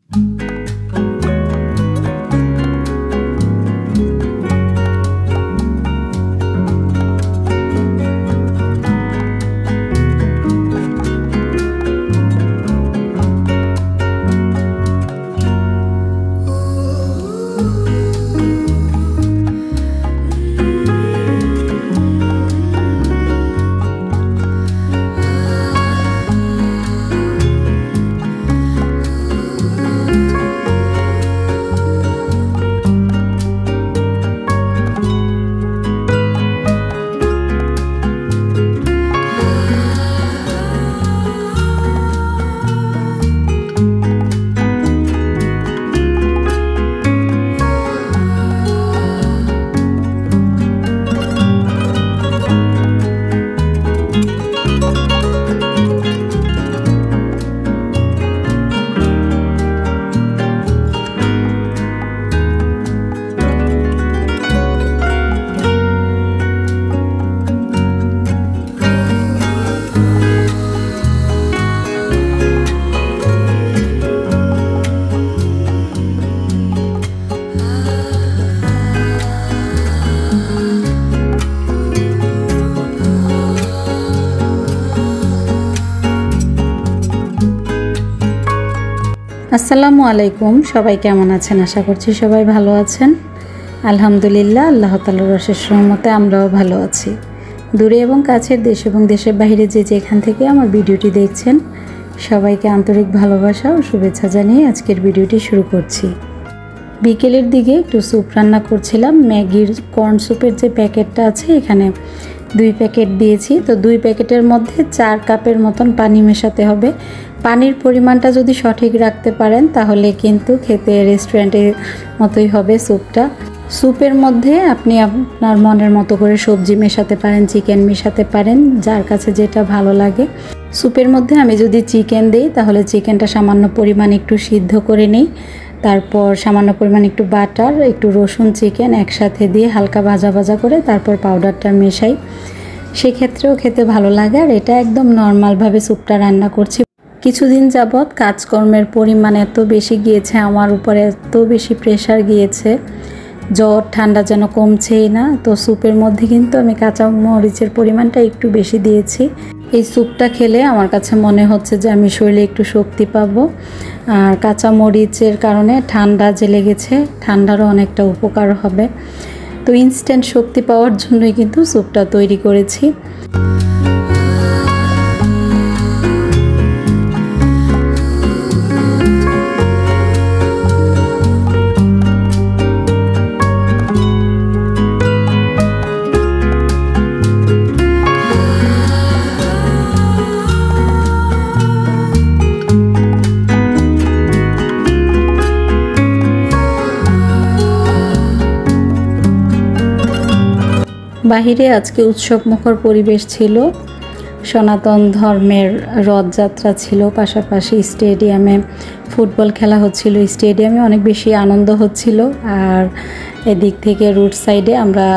আসসালামু আলাইকুম, সবাই কেমন আছেন? আশা করছি সবাই ভালো আছেন। আলহামদুলিল্লাহ, আল্লাহ তাআলার অশেষ রহমতে আমরাও ভালো আছি। দূরে এবং কাছের, দেশ এবং দেশের বাইরে যে যেখান থেকে আমার ভিডিওটি দেখছেন, সবাইকে আন্তরিক ভালোবাসা ও শুভেচ্ছা জানিয়ে আজকের ভিডিওটি শুরু করছি। বিকেলের দিকে একটু স্যুপ রান্না করছিলাম। ম্যাগির কর্ন স্যুপের যে প্যাকেটটা আছে, এখানে 2 প্যাকেট দিয়েছি। তো 2 প্যাকেটের মধ্যে 4 কাপের মতন পানি মেশাতে হবে। পানির পরিমাণটা যদি সঠিক রাখতে পারেন তাহলে কিন্তু খেতে রেস্টুরেন্টের মতোই হবে স্যুপটা। স্যুপের মধ্যে আপনি আপনার মনের মতো করে সবজি মেশাতে পারেন, চিকেন মেশাতে পারেন, যার কাছে যেটা ভালো লাগে। স্যুপের মধ্যে আমি যদি চিকেন দিই তাহলে চিকেনটা সামান্য পরিমাণ একটু সিদ্ধ করে নিই, তারপর সামান্য পরিমাণ একটু বাটার, একটু রসুন, চিকেন একসাথে দিয়ে হালকা ভাজা ভাজা করে তারপর পাউডারটা মেশাই। সেক্ষেত্রেও খেতে ভালো লাগে। আর এটা একদম নর্মালভাবে স্যুপটা রান্না করছি। কিছুদিন যাবৎ কাজকর্মের পরিমাণ এত বেশি গিয়েছে, আমার উপরে এত বেশি প্রেশার গিয়েছে, জ্বর ঠান্ডা যেন কমছেই না। তো স্যুপের মধ্যে কিন্তু আমি কাঁচা মরিচের পরিমাণটা একটু বেশি দিয়েছি। এই স্যুপটা খেলে আমার কাছে মনে হচ্ছে যে আমি শরীরে একটু শক্তি পাবো। আর কাঁচা মরিচের কারণে ঠান্ডা যে লেগেছে, ঠান্ডারও অনেকটা উপকার হবে। তো ইনস্ট্যান্ট শক্তি পাওয়ার জন্যই কিন্তু স্যুপটা তৈরি করেছি। বাহিরে আজকে উৎসবমুখর পরিবেশ ছিল। সনাতন ধর্মের রথযাত্রা ছিল, পাশাপাশি স্টেডিয়ামে ফুটবল খেলা হচ্ছিল। স্টেডিয়ামে অনেক বেশি আনন্দ হচ্ছিল। আর এদিক থেকে রোড সাইডে আমরা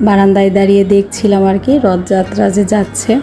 বারান্দায় দাঁড়িয়ে দেখছিলাম আর কি রথযাত্রা যে যাচ্ছে।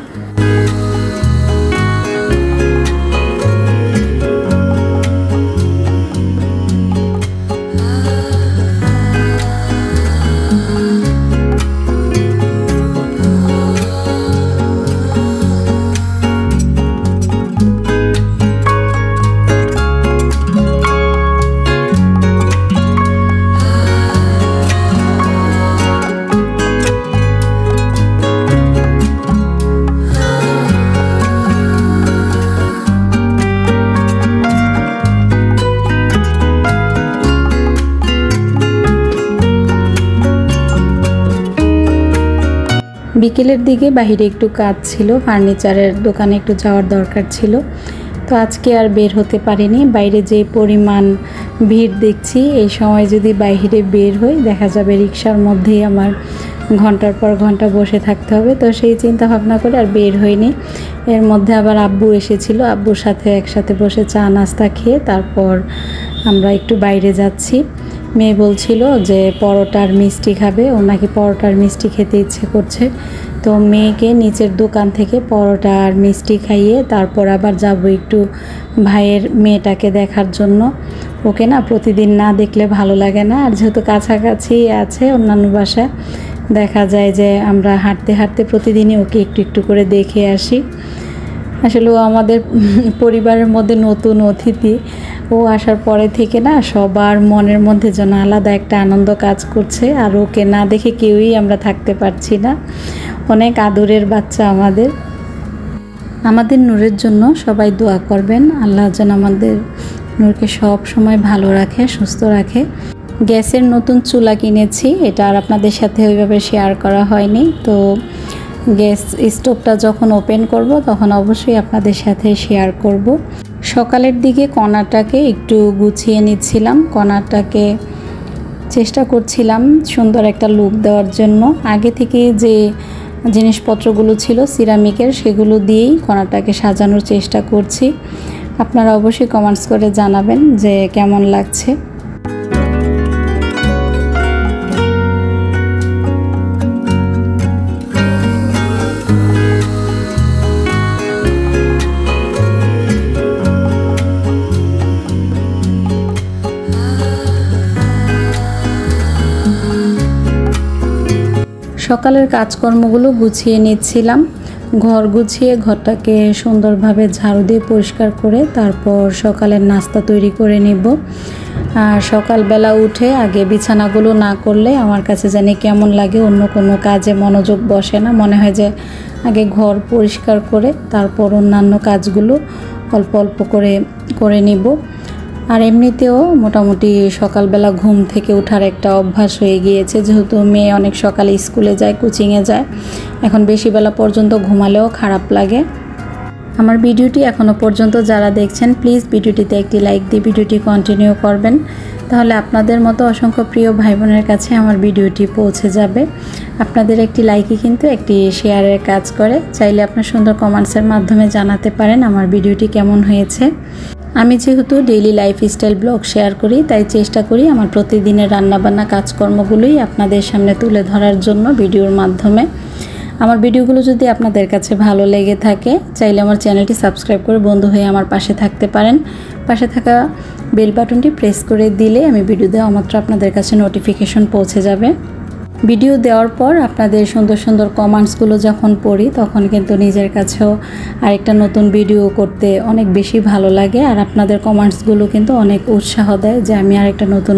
বিকেলের দিকে বাহিরে একটু কাজ ছিল, ফার্নিচারের দোকানে একটু যাওয়ার দরকার ছিল। তো আজকে আর বের হতে পারিনি। বাইরে যে পরিমাণ ভিড় দেখছি, এই সময় যদি বাইরে বের হই দেখা যাবে রিকশার মধ্যেই আমার ঘন্টার পর ঘন্টা বসে থাকতে হবে। তো সেই চিন্তা ভাবনা করে আর বের হইনি। এর মধ্যে আবার আব্বু এসেছিল, আব্বুর সাথে একসাথে বসে চা নাস্তা খেয়ে তারপর আমরা একটু বাইরে যাচ্ছি। মেয়ে বলছিল যে পরোটার মিষ্টি খাবে, ও নাকি পরোটার মিষ্টি খেতে ইচ্ছে করছে। তো মেয়েকে নিচের দোকান থেকে পরোটা আর মিষ্টি খাইয়ে তারপর আবার যাব একটু ভাইয়ের মেয়েটাকে দেখার জন্য। ওকে না প্রতিদিন না দেখলে ভালো লাগে না। আর যেহেতু কাছাকাছি আছে অন্যান্য বাসা, দেখা যায় যে আমরা হাঁটতে হাঁটতে প্রতিদিনই ওকে একটু একটু করে দেখে আসি। আসলে ও আমাদের পরিবারের মধ্যে নতুন অতিথি। ও আসার পরে থেকে না সবার মনের মধ্যে যেন আলাদা একটা আনন্দ কাজ করছে। আর ওকে না দেখে কেউই আমরা থাকতে পারছি না। অনেক আদরের বাচ্চা আমাদের নূরের জন্য সবাই দোয়া করবেন। আল্লাহ যেন আমাদের নূরকে সব সময় ভালো রাখে, সুস্থ রাখে। গ্যাসের নতুন চুলা কিনেছি, এটা আর আপনাদের সাথে ওইভাবে শেয়ার করা হয়নি। তো গ্যাস স্টোভটা যখন ওপেন করব তখন অবশ্যই আপনাদের সাথে শেয়ার করব। সকালের দিকে কণাটাকে একটু গুছিয়ে নিচ্ছিলাম, কণাটাকে চেষ্টা করছিলাম সুন্দর একটা লুক দেওয়ার জন্য। আগে থেকে যে জিনিসপত্রগুলো ছিল সিরামিকের, সেগুলো দিয়েই কণাটাকে সাজানোর চেষ্টা করছি। আপনারা অবশ্যই কমেন্টস করে জানাবেন যে কেমন লাগছে। সকালের কাজকর্মগুলো গুছিয়ে নিচ্ছিলাম। ঘর গুছিয়ে ঘরটাকে সুন্দরভাবে ঝাড়ু দিয়ে পরিষ্কার করে তারপর সকালের নাস্তা তৈরি করে নিব। আর সকালবেলা উঠে আগে বিছানাগুলো না করলে আমার কাছে জানি কেমন লাগে, অন্য কোনো কাজে মনোযোগ বসে না। মনে হয় যে আগে ঘর পরিষ্কার করে তারপর অন্যান্য কাজগুলো অল্প অল্প করে নিব। আর এমনিতেও মোটামুটি সকালবেলা ঘুম থেকে ওঠার একটা অভ্যাস হয়ে গিয়েছে, যেহেতু মেয়ে অনেক সকালে স্কুলে যায়, কোচিংয়ে যায়। এখন বেশি বেলা পর্যন্ত ঘুমালেও খারাপ লাগে। আমার ভিডিওটি এখনও পর্যন্ত যারা দেখছেন প্লিজ ভিডিওটিতে একটি লাইক দিয়ে ভিডিওটি কন্টিনিউ করবেন, তাহলে আপনাদের মতো অসংখ্য প্রিয় ভাই বোনের কাছে আমার ভিডিওটি পৌঁছে যাবে। আপনাদের একটি লাইকই কিন্তু একটি শেয়ারের কাজ করে। চাইলে আপনার সুন্দর কমেন্টসের মাধ্যমে জানাতে পারেন আমার ভিডিওটি কেমন হয়েছে। আমি যেহেতু ডেইলি লাইফস্টাইল ব্লগ শেয়ার করি, তাই চেষ্টা করি আমার প্রতিদিনের রান্নাবান্না কাজকর্মগুলোই আপনাদের সামনে তুলে ধরার জন্য ভিডিওর মাধ্যমে। আমার ভিডিওগুলো যদি আপনাদের কাছে ভালো লেগে থাকে, চাইলে আমার চ্যানেলটি সাবস্ক্রাইব করে বন্ধু হয়ে আমার পাশে থাকতে পারেন। পাশে থাকা বেল বাটনটি প্রেস করে দিলে আমি ভিডিও দেওয়া মাত্র আপনাদের কাছে নোটিফিকেশন পৌঁছে যাবে। ভিডিও দেওয়ার পর আপনাদের সুন্দর সুন্দর কমেন্টসগুলো যখন পড়ি তখন কিন্তু নিজের কাছেও আরেকটা নতুন ভিডিও করতে অনেক বেশি ভালো লাগে। আর আপনাদের কমেন্টসগুলো কিন্তু অনেক উৎসাহ দেয় যে আমি আরেকটা নতুন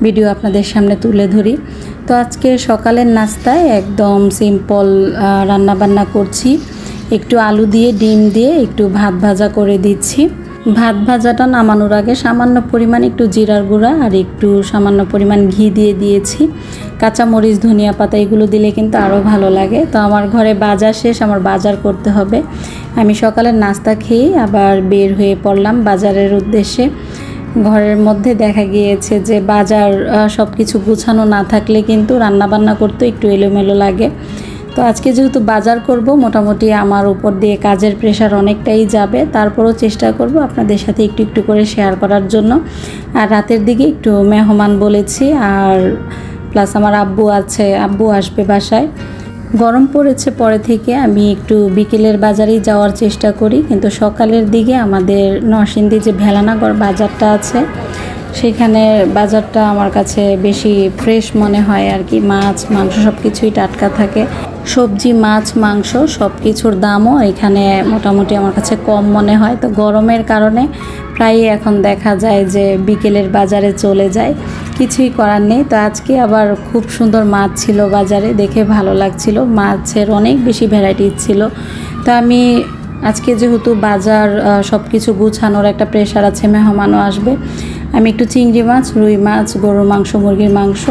ভিডিও আপনাদের সামনে তুলে ধরি। তো আজকে সকালের নাস্তায় একদম সিম্পল রান্নাবান্না করছি। একটু আলু দিয়ে ডিম দিয়ে একটু ভাত ভাজা করে দিচ্ছি। ভাত ভাজাটা নামানোর আগে সামান্য পরিমাণ একটু জিরার গুঁড়া আর একটু সামান্য পরিমাণ ঘি দিয়ে দিয়েছি। কাঁচামরিচ, ধনিয়া পাতা এগুলো দিলে কিন্তু আরও ভালো লাগে। তো আমার ঘরে বাজার শেষ, আমার বাজার করতে হবে। আমি সকালের নাস্তা খেয়ে আবার বের হয়ে পড়লাম বাজারের উদ্দেশ্যে। ঘরের মধ্যে দেখা গিয়েছে যে বাজার সব কিছু গুছানো না থাকলে কিন্তু রান্নাবান্না করতে একটু এলোমেলো লাগে। তো আজকে যেহেতু বাজার করব, মোটামুটি আমার উপর দিয়ে কাজের প্রেশার অনেকটাই যাবে। তারপরও চেষ্টা করব আপনাদের সাথে একটু একটু করে শেয়ার করার জন্য। আর রাতের দিকে একটু মেহমান বলেছি, আর প্লাস আমার আব্বু আছে, আব্বু আসবে বাসায়। গরম পড়েছে পরে থেকে আমি একটু বিকেলের বাজারেই যাওয়ার চেষ্টা করি, কিন্তু সকালের দিকে আমাদের নরসিংদী যে ভেলানাগর বাজারটা আছে সেখানে বাজারটা আমার কাছে বেশি ফ্রেশ মনে হয় আর কি। মাছ মাংস সব কিছুই টাটকা থাকে। সবজি, মাছ, মাংস সব কিছুর দামও এখানে মোটামুটি আমার কাছে কম মনে হয়। তো গরমের কারণে প্রায়ই এখন দেখা যায় যে বিকেলের বাজারে চলে যায়, কিছুই করার নেই। তো আজকে আবার খুব সুন্দর মাছ ছিল বাজারে, দেখে ভালো লাগছিল। মাছের অনেক বেশি ভ্যারাইটি ছিল। তো আমি আজকে যেহেতু বাজার সব কিছু গুছানোর একটা প্রেশার আছে, মেহমানও আসবে, আমি একটু চিংড়ি মাছ, রুই মাছ, গরুর মাংস, মুরগির মাংস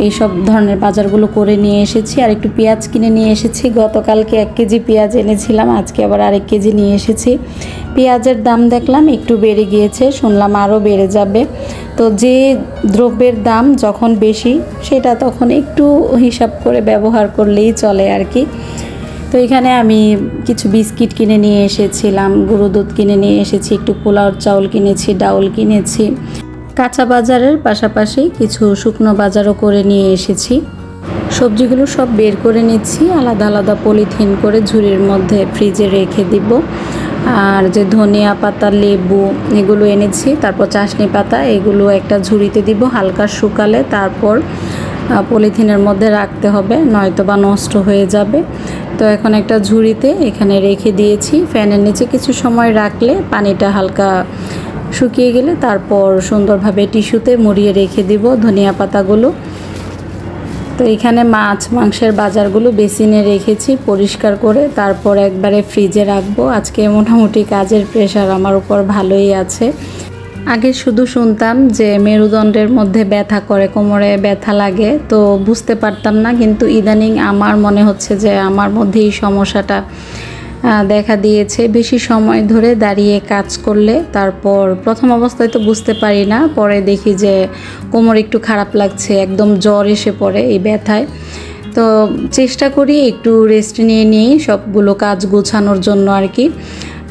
এই সব ধরনের বাজারগুলো করে নিয়ে এসেছি। আর একটু পেঁয়াজ কিনে নিয়ে এসেছি। গতকালকে 1 কেজি পেঁয়াজ এনেছিলাম, আজকে আবার আরেক কেজি নিয়ে এসেছি। পেঁয়াজের দাম দেখলাম একটু বেড়ে গিয়েছে, শুনলাম আরও বেড়ে যাবে। তো যে দ্রব্যের দাম যখন বেশি সেটা তখন একটু হিসাব করে ব্যবহার করলেই চলে আর কি। তো এখানে আমি কিছু বিস্কিট কিনে নিয়ে এসেছিলাম, গরুর দুধ কিনে নিয়ে এসেছি, একটু পোলাওর চাউল কিনেছি, ডাউল কিনেছি। কাঁচা বাজারের পাশাপাশি কিছু শুকনো বাজারও করে নিয়ে এসেছি। সবজিগুলো সব বের করে নিচ্ছি, আলাদা আলাদা পলিথিন করে ঝুড়ির মধ্যে ফ্রিজে রেখে দিব। আর যে ধনিয়া পাতা, লেবু এগুলো এনেছি, তারপর চাশনি পাতা, এগুলো একটা ঝুড়িতে দিব হালকা শুকালে, তারপর পলিথিনের মধ্যে রাখতে হবে, নয়তো বা নষ্ট হয়ে যাবে। তো এখন একটা ঝুড়িতে এখানে রেখে দিয়েছি। ফ্যানের নিচে কিছু সময় রাখলে পানিটা হালকা শুকিয়ে গেলে তারপর সুন্দরভাবে টিস্যুতে মুড়িয়ে রেখে দিব ধনিয়া পাতাগুলো। তো এখানে মাছ মাংসের বাজারগুলো বেসিনে রেখেছি পরিষ্কার করে, তারপর একবারে ফ্রিজে রাখবো। আজকে মোটামুটি কাজের প্রেশার আমার উপর ভালোই আছে। আগে শুধু শুনতাম যে মেরুদণ্ডের মধ্যে ব্যথা করে, কোমরে ব্যথা লাগে, তো বুঝতে পারতাম না, কিন্তু ইদানিং আমার মনে হচ্ছে যে আমার মধ্যে এই সমস্যাটা দেখা দিয়েছে। বেশি সময় ধরে দাঁড়িয়ে কাজ করলে তারপর প্রথম অবস্থায় তো বুঝতে পারি না, পরে দেখি যে কোমর একটু খারাপ লাগছে, একদম জ্বর এসে পড়ে এই ব্যথায়। তো চেষ্টা করি একটু রেস্ট নিয়ে সবগুলো কাজ গোছানোর জন্য আর কি।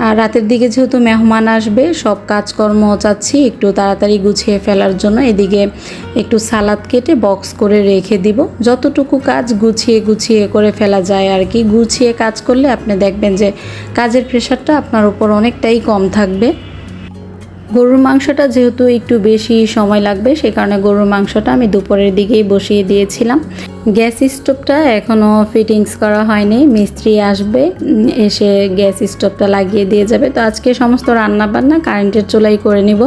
আর রাতের দিকে যেহেতু মেহমান আসবে, সব কাজকর্ম চাচ্ছি একটু তাড়াতাড়ি গুছিয়ে ফেলার জন্য। এদিকে একটু সালাদ কেটে বক্স করে রেখে দিব, যতটুকু কাজ গুছিয়ে করে ফেলা যায় আর কি। গুছিয়ে কাজ করলে আপনি দেখবেন যে কাজের প্রেশারটা আপনার উপর অনেকটাই কম থাকবে। গরুর মাংসটা যেহেতু একটু বেশি সময় লাগবে, সে কারণে গরুর মাংসটা আমি দুপুরের দিকেই বসিয়ে দিয়েছিলাম। গ্যাস স্টোভটা এখনও ফিটিংস করা হয়নি, মিস্ত্রি আসবে, এসে গ্যাস স্টোভটা লাগিয়ে দিয়ে যাবে। তো আজকে সমস্ত রান্নাবান্না কারেন্টের চুলাই করে নিব,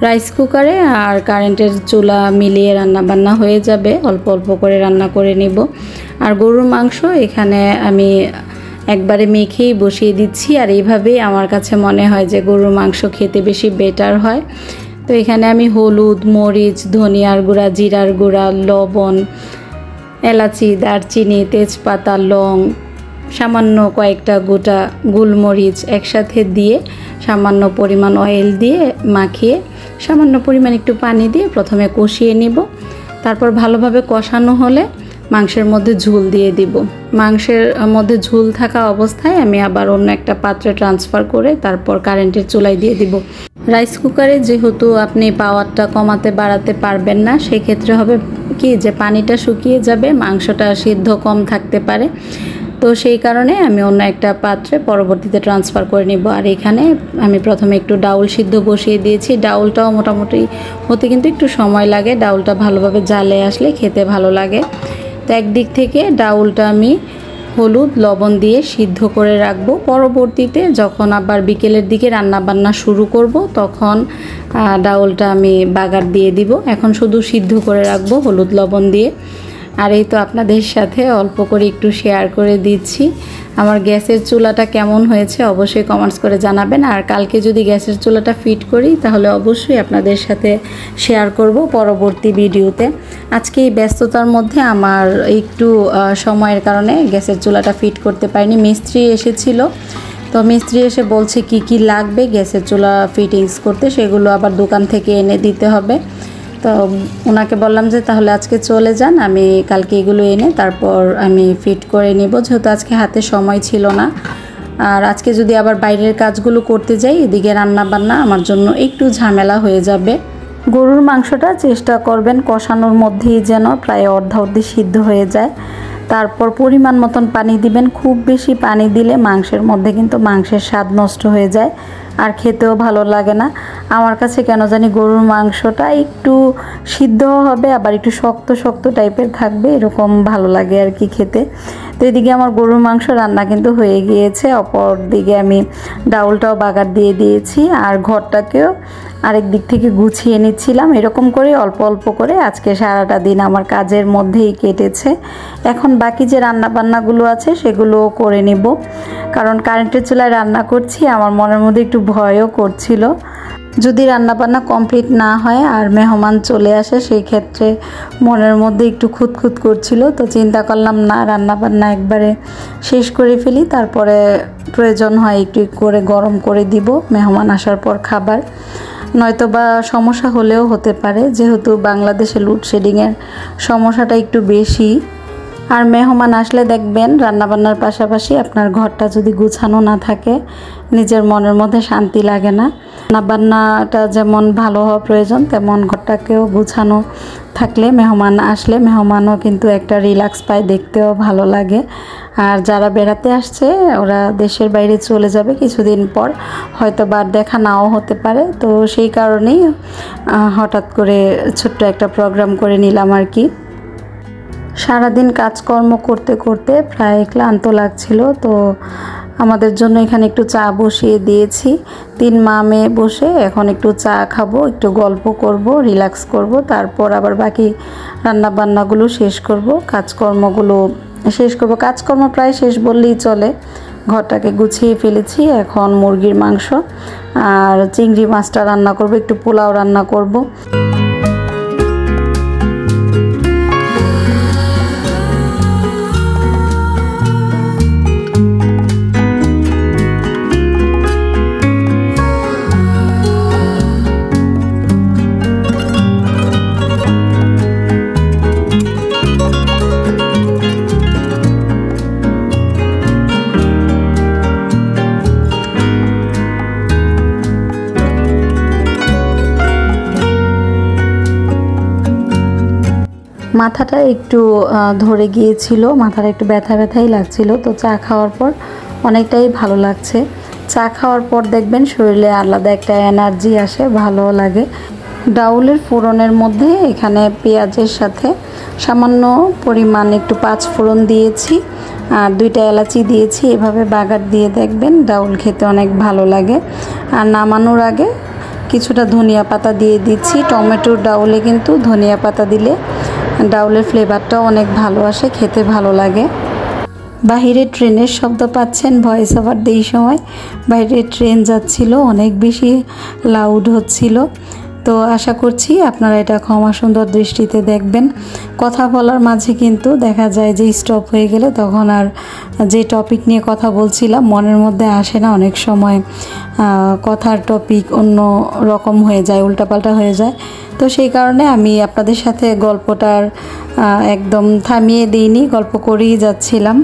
রাইস কুকারে আর কারেন্টের চুলা মিলিয়ে রান্নাবান্না হয়ে যাবে, অল্প অল্প করে রান্না করে নিব। আর গরুর মাংস এখানে আমি একবারে মেখেই বসিয়ে দিচ্ছি, আর এইভাবেই আমার কাছে মনে হয় যে গরুর মাংস খেতে বেশি বেটার হয়। তো এখানে আমি হলুদ, মরিচ, ধনিয়ার গুঁড়া, জিরার গুঁড়া, লবণ, এলাচি, দারচিনি, তেজপাতা, লং, সামান্য কয়েকটা গোটা গোলমরিচ একসাথে দিয়ে সামান্য পরিমাণ অয়েল দিয়ে মাখিয়ে সামান্য পরিমাণ একটু পানি দিয়ে প্রথমে কষিয়ে নিব। তারপর ভালোভাবে কষানো হলে মাংসের মধ্যে ঝোল দিয়ে দিব। মাংসের মধ্যে ঝোল থাকা অবস্থায় আমি আবার অন্য একটা পাত্রে ট্রান্সফার করে তারপর কারেন্টের চুলায় দিয়ে দিব। রাইস কুকারে যেহেতু আপনি পাওয়ারটা কমাতে বাড়াতে পারবেন না, সেক্ষেত্রে হবে কি যে পানিটা শুকিয়ে যাবে, মাংসটা সিদ্ধ কম থাকতে পারে। তো সেই কারণে আমি অন্য একটা পাত্রে পরবর্তীতে ট্রান্সফার করে নিব। আর এখানে আমি প্রথমে একটু ডাউল সিদ্ধ বসিয়ে দিয়েছি। ডাউলটাও মোটামুটি হতে কিন্তু একটু সময় লাগে, ডাউলটা ভালোভাবে জালে আসলে খেতে ভালো লাগে। তো একদিক থেকে ডাউলটা আমি হলুদ লবণ দিয়ে সিদ্ধ করে রাখবো। পরবর্তীতে যখন আবার বিকেলের দিকে রান্না বান্না শুরু করব, তখন ডাউলটা আমি বাগার দিয়ে দিব। এখন শুধু সিদ্ধ করে রাখবো হলুদ লবণ দিয়ে। আর এই তো আপনাদের সাথে অল্প করে একটু শেয়ার করে দিচ্ছি আমার গ্যাসের চুলাটা কেমন হয়েছে, অবশ্যই কমেন্টস করে জানাবেন। আর কালকে যদি গ্যাসের চুলাটা ফিট করি তাহলে অবশ্যই আপনাদের সাথে শেয়ার করব পরবর্তী ভিডিওতে। আজকে এই ব্যস্ততার মধ্যে আমার একটু সময়ের কারণে গ্যাসের চুলাটা ফিট করতে পারিনি। মিস্ত্রি এসেছিল, তো মিস্ত্রি এসে বলছে কি কি লাগবে গ্যাসের চুলা ফিটিংস করতে, সেগুলো আবার দোকান থেকে এনে দিতে হবে। তো ওনাকে বললাম যে তাহলে আজকে চলে যান, আমি কালকে এগুলো এনে তারপর আমি ফিট করে নিব, যেহেতু আজকে হাতে সময় ছিল না। আর আজকে যদি আবার বাইরের কাজগুলো করতে যাই, এদিকে রান্না বান্না আমার জন্য একটু ঝামেলা হয়ে যাবে। গরুর মাংসটা চেষ্টা করবেন কষানোর মধ্যেই যেন প্রায় অর্ধাঅর্ধি সিদ্ধ হয়ে যায়। তারপর পরিমাণ মতন পানি দিবেন। খুব বেশি পানি দিলে মাংসের মধ্যে কিন্তু মাংসের স্বাদ নষ্ট হয়ে যায়, আর খেতেও ভালো লাগে না। আমার কাছে কেন জানি গরুর মাংসটা একটু সিদ্ধ হবে, আবার একটু শক্ত শক্ত টাইপের থাকবে, এরকম ভালো লাগে আর কি খেতে। তো এদিকে আমার গরুর মাংস রান্না কিন্তু হয়ে গিয়েছে, অপর দিকে আমি ডাউলটাও বাগার দিয়ে দিয়েছি, আর ঘরটাকেও আরেক দিক থেকে গুছিয়ে নিচ্ছিলাম। এরকম করে অল্প অল্প করে আজকে সারাটা দিন আমার কাজের মধ্যেই কেটেছে। এখন বাকি যে রান্নাবান্নাগুলো আছে সেগুলোও করে নিব, কারণ কারেন্টের চুলায় রান্না করছি, আমার মনের মধ্যে একটু ভয়ও করছিল যদি রান্নাবান্না কমপ্লিট না হয় আর মেহমান চলে আসে, সেই ক্ষেত্রে মনের মধ্যে একটু খুঁতখুত করছিল। তো চিন্তা করলাম না, রান্নাবান্না একবারে শেষ করে ফেলি, তারপরে প্রয়োজন হয় একটু করে গরম করে দিব মেহমান আসার পর খাবার। নয়তো বা সমস্যা হলেও হতে পারে, যেহেতু বাংলাদেশে লোডশেডিংয়ের সমস্যাটা একটু বেশি। আর মেহমান আসলে দেখবেন রান্নাবান্নার পাশাপাশি আপনার ঘরটা যদি গুছানো না থাকে, নিজের মনের মধ্যে শান্তি লাগে না। রান্নাবান্নাটা যেমন ভালো হওয়া প্রয়োজন, তেমন ঘরটাকেও গুছানো থাকলে মেহমান আসলে মেহমানও কিন্তু একটা রিল্যাক্স পায়, দেখতেও ভালো লাগে। আর যারা বেড়াতে আসছে ওরা দেশের বাইরে চলে যাবে কিছুদিন পর, হয়তো বার দেখা নাও হতে পারে। তো সেই কারণেই হঠাৎ করে ছোট্ট একটা প্রোগ্রাম করে নিলাম আর কি। সারাদিন কাজকর্ম করতে করতে প্রায় ক্লান্ত লাগছিল, তো আমাদের জন্য এখানে একটু চা বসিয়ে দিয়েছি। 3 মা মেয়ে বসে এখন একটু চা খাবো, একটু গল্প করব, রিল্যাক্স করব, তারপর আবার বাকি রান্না বান্নাগুলো শেষ করব, কাজকর্মগুলো শেষ করব। কাজকর্ম প্রায় শেষ বললেই চলে, ঘরটাকে গুছিয়ে ফেলেছি। এখন মুরগির মাংস আর চিংড়ি মাছটা রান্না করব, একটু পোলাও রান্না করব। মাথাটা একটু ধরে গিয়েছিল, মাথাটা একটু ব্যথা ব্যথাই লাগছিল। তো চা খাওয়ার পর অনেকটাই ভালো লাগছে। চা খাওয়ার পর দেখবেন শরীরে আলাদা একটা এনার্জি আসে, ভালো লাগে। ডাউলের ফোড়নের মধ্যে এখানে পেঁয়াজের সাথে সামান্য পরিমাণ একটু 5 ফোড়ন দিয়েছি আর 2টা এলাচি দিয়েছি। এভাবে বাগার দিয়ে দেখবেন ডাউল খেতে অনেক ভালো লাগে। আর নামানোর আগে কিছুটা ধনিয়া পাতা দিয়ে দিচ্ছি। টমেটোর ডাউলে কিন্তু ধনিয়া পাতা দিলে ডাউলের ফ্লেভারটাও অনেক ভালো আসে, খেতে ভালো লাগে। বাহিরে ট্রেনের শব্দ পাচ্ছেন, ভয়েস ওভার দেই সময় বাইরে ট্রেন যাচ্ছিল, অনেক বেশি লাউড হচ্ছিল। তো আশা করছি আপনারা এটা ক্ষমা সুন্দর দৃষ্টিতে দেখবেন। কথা বলার মাঝে কিন্তু দেখা যায় যে স্টপ হয়ে গেলে তখন আর যে টপিক নিয়ে কথা বলছিলাম মনের মধ্যে আসে না, অনেক সময় কথার টপিক অন্য রকম হয়ে যায়, উল্টাপাল্টা হয়ে যায়। তো সেই কারণে আমি আপনাদের সাথে গল্পটার একদম থামিয়ে দিইনি, গল্প করেই যাচ্ছিলাম।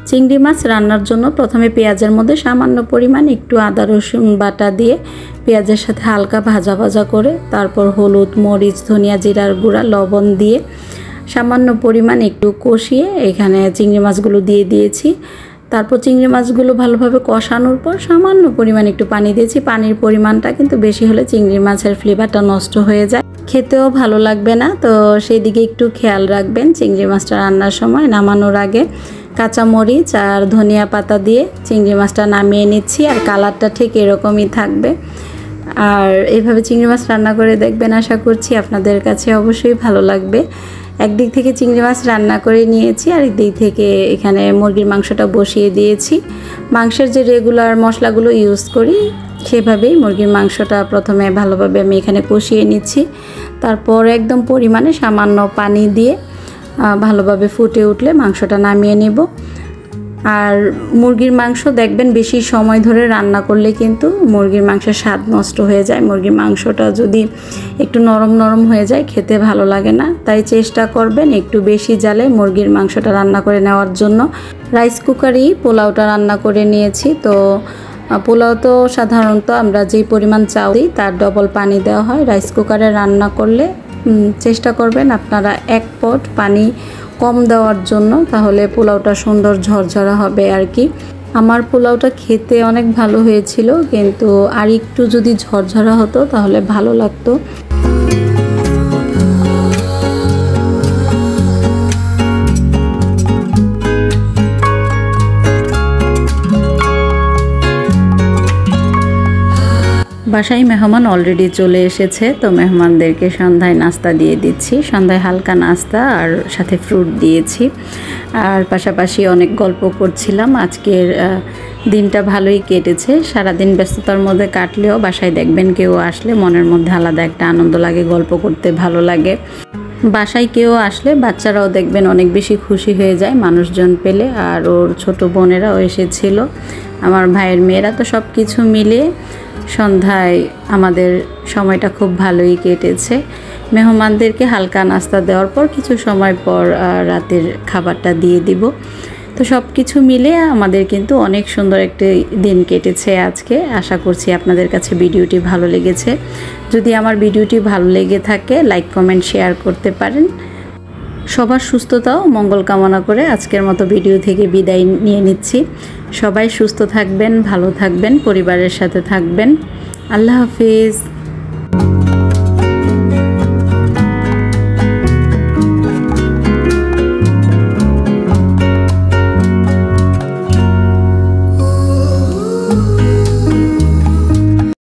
চিংড়ি মাছ রান্নার জন্য প্রথমে পেঁয়াজের মধ্যে সামান্য পরিমাণ একটু আদা রসুন বাটা দিয়ে পেঁয়াজের সাথে হালকা ভাজা ভাজা করে, তারপর হলুদ মরিচ ধনিয়া জিরার গুঁড়া লবণ দিয়ে সামান্য পরিমাণ একটু কষিয়ে এখানে চিংড়ি মাছগুলো দিয়ে দিয়েছি। তারপর চিংড়ি মাছগুলো ভালোভাবে কষানোর পর সামান্য পরিমাণ একটু পানি দিয়েছি। পানির পরিমাণটা কিন্তু বেশি হলে চিংড়ি মাছের ফ্লেভারটা নষ্ট হয়ে যায়, খেতেও ভালো লাগবে না। তো সেই দিকে একটু খেয়াল রাখবেন। চিংড়ি মাছটা রান্নার সময় নামানোর আগে কাঁচামরিচ আর ধনিয়া পাতা দিয়ে চিংড়ি মাছটা নামিয়ে নিচ্ছি, আর কালারটা ঠিক এরকমই থাকবে। আর এইভাবে চিংড়ি মাছ রান্না করে দেখবেন, আশা করছি আপনাদের কাছে অবশ্যই ভালো লাগবে। একদিক থেকে চিংড়ি মাছ রান্না করে নিয়েছি, আর একদিক থেকে এখানে মুরগির মাংসটা বসিয়ে দিয়েছি। মাংসের যে রেগুলার মশলাগুলো ইউজ করি সেভাবেই মুরগির মাংসটা প্রথমে ভালোভাবে আমি এখানে কষিয়ে নিচ্ছি। তারপর একদম পরিমাণে সামান্য পানি দিয়ে ভালোভাবে ফুটে উঠলে মাংসটা নামিয়ে নেব। আর মুরগির মাংস দেখবেন বেশি সময় ধরে রান্না করলে কিন্তু মুরগির মাংসের স্বাদ নষ্ট হয়ে যায়। মুরগির মাংসটা যদি একটু নরম নরম হয়ে যায় খেতে ভালো লাগে না, তাই চেষ্টা করবেন একটু বেশি জালে মুরগির মাংসটা রান্না করে নেওয়ার জন্য। রাইস কুকারেই পোলাওটা রান্না করে নিয়েছি। তো পোলাও তো সাধারণত আমরা যেই পরিমাণ চাল দিই তার ডবল পানি দেওয়া হয়। রাইস কুকারে রান্না করলে চেষ্টা করবেন আপনারা 1 পট পানি কম দেওয়ার জন্য, তাহলে পোলাওটা সুন্দর ঝরঝরা হবে আর কি। আমার পোলাওটা খেতে অনেক ভালো হয়েছিল, কিন্তু আর একটু যদি ঝরঝরা হতো তাহলে ভালো লাগতো। বাসায় মেহমান অলরেডি চলে এসেছে, তো মেহমানদেরকে সন্ধ্যায় নাস্তা দিয়ে দিচ্ছি। সন্ধ্যায় হালকা নাস্তা আর সাথে ফ্রুট দিয়েছি, আর পাশাপাশি অনেক গল্প করছিলাম। আজকের দিনটা ভালোই কেটেছে, সারাদিন ব্যস্ততার মধ্যে কাটলেও বাসায় দেখবেন কেউ আসলে মনের মধ্যে আলাদা একটা আনন্দ লাগে, গল্প করতে ভালো লাগে। বাসায় কেউ আসলে বাচ্চারাও দেখবেন অনেক বেশি খুশি হয়ে যায় মানুষজন পেলে। আর ওর ছোট বোনেরাও এসেছিল, আমার ভাইয়ের মেয়েরা। তো সব কিছু মিলে সন্ধ্যায় আমাদের সময়টা খুব ভালোই কেটেছে। মেহমানদেরকে হালকা নাস্তা দেওয়ার পর কিছু সময় পর রাতের খাবারটা দিয়ে দিব। তো সব কিছু মিলে আমাদের কিন্তু অনেক সুন্দর একটা দিন কেটেছে আজকে। আশা করছি আপনাদের কাছে ভিডিওটি ভালো লেগেছে। যদি আমার ভিডিওটি ভালো লেগে থাকে লাইক কমেন্ট শেয়ার করতে পারেন। সবার সুস্থতা ও মঙ্গল কামনা করে আজকের মতো ভিডিও থেকে বিদায় নিয়ে নিচ্ছি। সবাই সুস্থ থাকবেন, ভালো থাকবেন, পরিবারের সাথে থাকবেন। আল্লাহ হাফিজ।